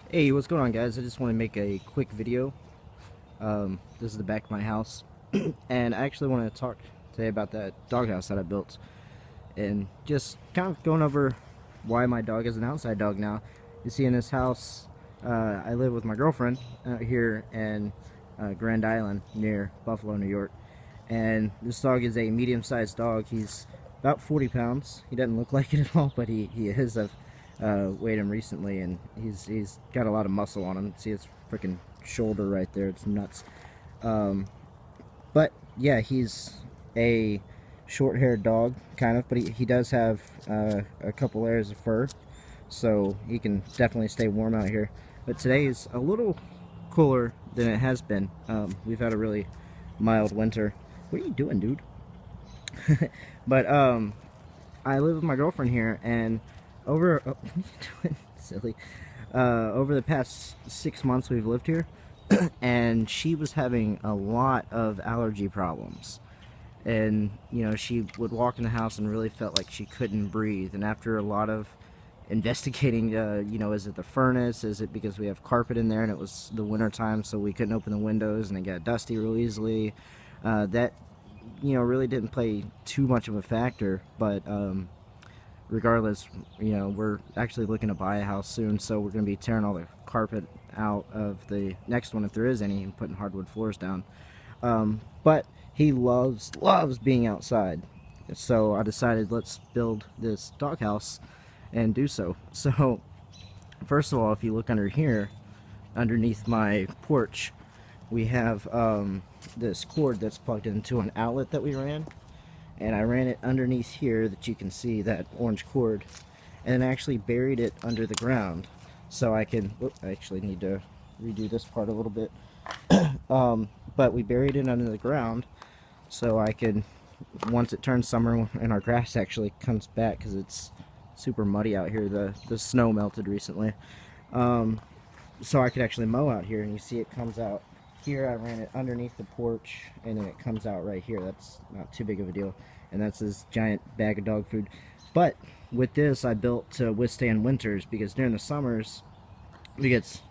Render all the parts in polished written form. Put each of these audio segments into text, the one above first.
Hey, what's going on, guys? I just want to make a quick video. This is the back of my house, and I actually want to talk today about that doghouse that I built, and just kind of going over why my dog is an outside dog now. You see, in this house, I live with my girlfriend out here in Grand Island near Buffalo, New York, and this dog is a medium-sized dog. He's about 40 pounds. He doesn't look like it at all, but he is. I've weighed him recently, and he's got a lot of muscle on him. See his freaking shoulder right there? It's nuts. But yeah, he's a short-haired dog, kind of, but he does have a couple layers of fur, so he can definitely stay warm out here. But today is a little cooler than it has been. We've had a really mild winter. What are you doing, dude? But I live with my girlfriend here, and over what are you doing, silly? Over the past 6 months we've lived here, and she was having a lot of allergy problems. And she would walk in the house and really felt like she couldn't breathe. And after a lot of investigating, is it the furnace? Is it because we have carpet in there and it was the winter time, so we couldn't open the windows and it got dusty real easily? That really didn't play too much of a factor, but regardless, we're actually looking to buy a house soon, so we're going to be tearing all the carpet out of the next one if there is any, and putting hardwood floors down. But he loves being outside, so I decided let's build this doghouse and do so. So first of all, if you look under here, underneath my porch, we have this cord that's plugged into an outlet that we ran, and I ran it underneath here, that you can see that orange cord, and then actually buried it under the ground so I can, I actually need to redo this part a little bit. But we buried it under the ground so I could, once it turns summer and our grass actually comes back, because it's super muddy out here, the snow melted recently, so I could actually mow out here. And you see it comes out here. I ran it underneath the porch, and then it comes out right here. That's not too big of a deal, and that's this giant bag of dog food. But with this, I built to withstand winters, because during the summers it gets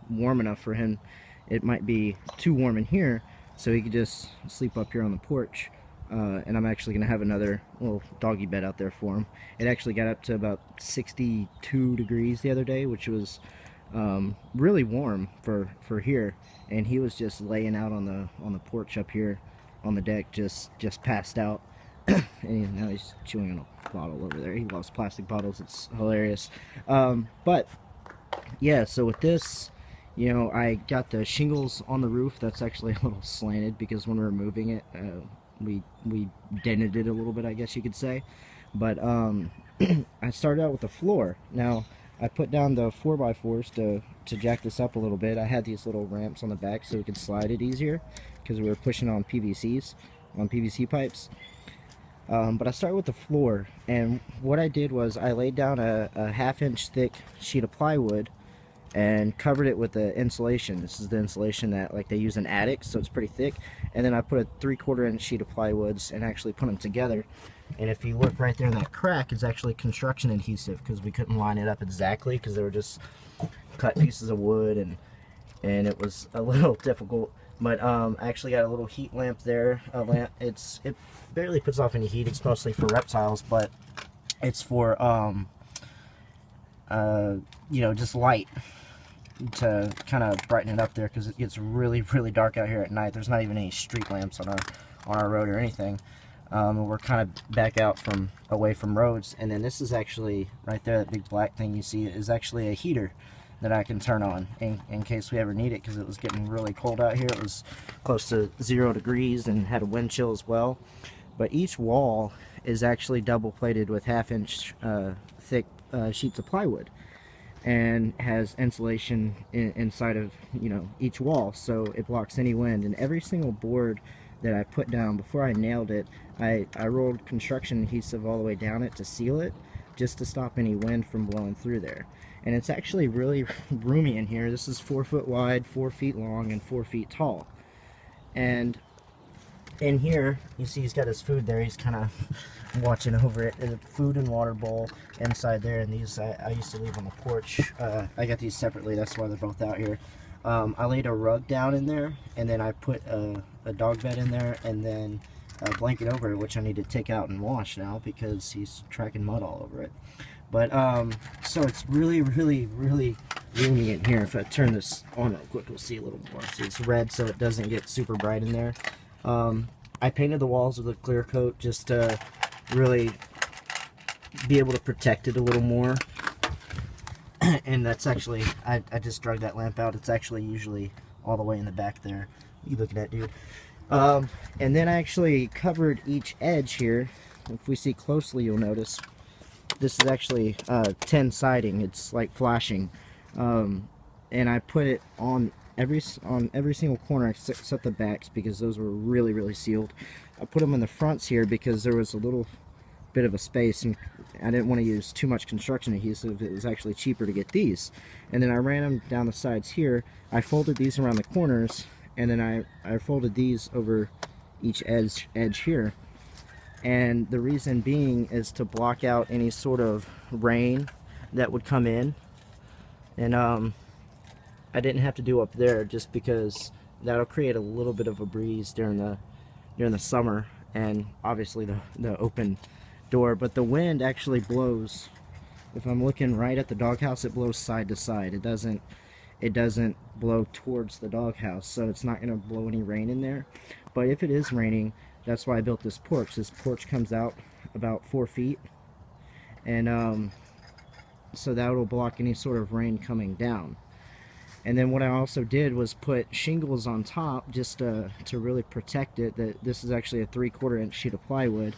warm enough for him. It might be too warm in here, so he could just sleep up here on the porch. And I'm actually going to have another little doggy bed out there for him. It actually got up to about 62 degrees the other day, which was really warm for here, and he was just laying out on the porch up here on the deck, just passed out. And now he's chewing on a bottle over there. He loves plastic bottles. It's hilarious. But yeah, so with this, I got the shingles on the roof. That's actually a little slanted, because when we were moving it, we dented it a little bit, I guess you could say. But I started out with the floor. Now I put down the 4x4s to jack this up a little bit. I had these little ramps on the back so we could slide it easier, because we were pushing on PVC pipes. But I started with the floor, and what I did was I laid down a 1/2 inch thick sheet of plywood and covered it with the insulation. This is the insulation that they use in attics, so it's pretty thick. And then I put a 3/4 inch sheet of plywoods and actually put them together. And if you look right there, that crack is actually construction adhesive, because we couldn't line it up exactly, because they were just cut pieces of wood, and it was a little difficult. But I actually got a little heat lamp there. It barely puts off any heat. It's mostly for reptiles, but it's for just light to kind of brighten it up there, because it gets really dark out here at night. There's not even any street lamps on our road or anything. We're kind of back out away from roads. And then this is actually right there, that big black thing you see is actually a heater that I can turn on in case we ever need it, because it was getting really cold out here. It was close to 0 degrees and had a wind chill as well. But each wall is actually double plated with 1/2 inch thick sheets of plywood, and has insulation inside of each wall, so it blocks any wind. And every single board that I put down, before I nailed it, I rolled construction adhesive all the way down it to seal it, just to stop any wind from blowing through there. And it's actually really roomy in here. This is 4 foot wide, 4 feet long, and 4 feet tall. And in here, you see he's got his food there. He's kind of watching over it. There's a food and water bowl inside there, and these I used to leave on the porch. I got these separately, that's why they're both out here. I laid a rug down in there, and then I put a dog bed in there, and then a blanket over it, which I need to take out and wash now because he's tracking mud all over it. But so it's really, really, really roomy in here. If I turn this on real quick, we'll see a little more. See, it's red, so it doesn't get super bright in there. I painted the walls with a clear coat just to really be able to protect it a little more. And that's actually, I just dragged that lamp out. It's actually usually all the way in the back there. You look at that, dude. And then I actually covered each edge here. If we see closely, you'll notice this is actually tin siding. It's like flashing. And I put it on every single corner except the backs, because those were really, really sealed. I put them in the fronts here because there was a little bit of a space, and I didn't want to use too much construction adhesive. It was actually cheaper to get these. And then I ran them down the sides here. I folded these around the corners, and then I folded these over each edge here. And the reason being is to block out any sort of rain that would come in. And I didn't have to do up there just because that'll create a little bit of a breeze during the summer, and obviously the open door. But the wind actually blows. If I'm looking right at the doghouse, it blows side to side. It doesn't blow towards the doghouse, so it's not going to blow any rain in there. But if it is raining, that's why I built this porch. This porch comes out about 4 feet, and so that will block any sort of rain coming down. And then what I also did was put shingles on top just to really protect it. This is actually a 3/4 inch sheet of plywood.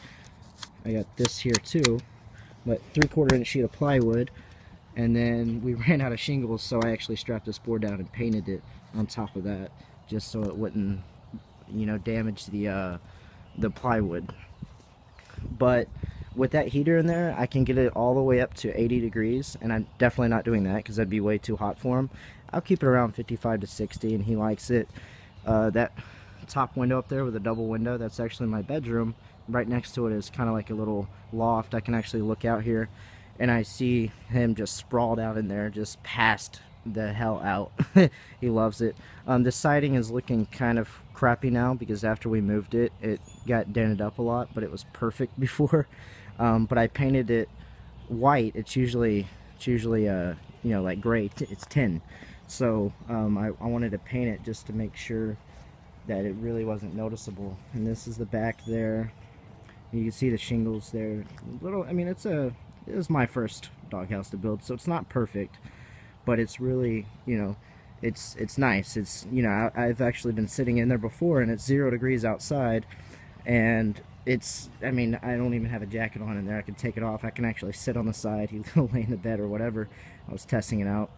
I got this here too, but 3/4 inch sheet of plywood. And then we ran out of shingles, so I actually strapped this board down and painted it on top of that, just so it wouldn't, you know, damage the plywood. But with that heater in there, I can get it all the way up to 80 degrees, and I'm definitely not doing that because that'd be way too hot for him. I'll keep it around 55 to 60, and he likes it. That top window up there with a double window, that's actually my bedroom. Right next to it is kind of like a little loft. I can actually look out here, and I see him just sprawled out in there, just passed the hell out. He loves it. The siding is looking kind of crappy now because after we moved it, it got dented up a lot, but it was perfect before. But I painted it white. It's usually you know, like gray. It's tin. So I wanted to paint it just to make sure that it really wasn't noticeable. And this is the back there. You can see the shingles there. Little, I mean, it was my first doghouse to build, so it's not perfect, but it's really, you know, it's nice. It's, you know, I've actually been sitting in there before, and it's 0 degrees outside, and it's, I mean, I don't even have a jacket on in there. I can take it off. I can actually sit on the side. He can lay in the bed or whatever. I was testing it out.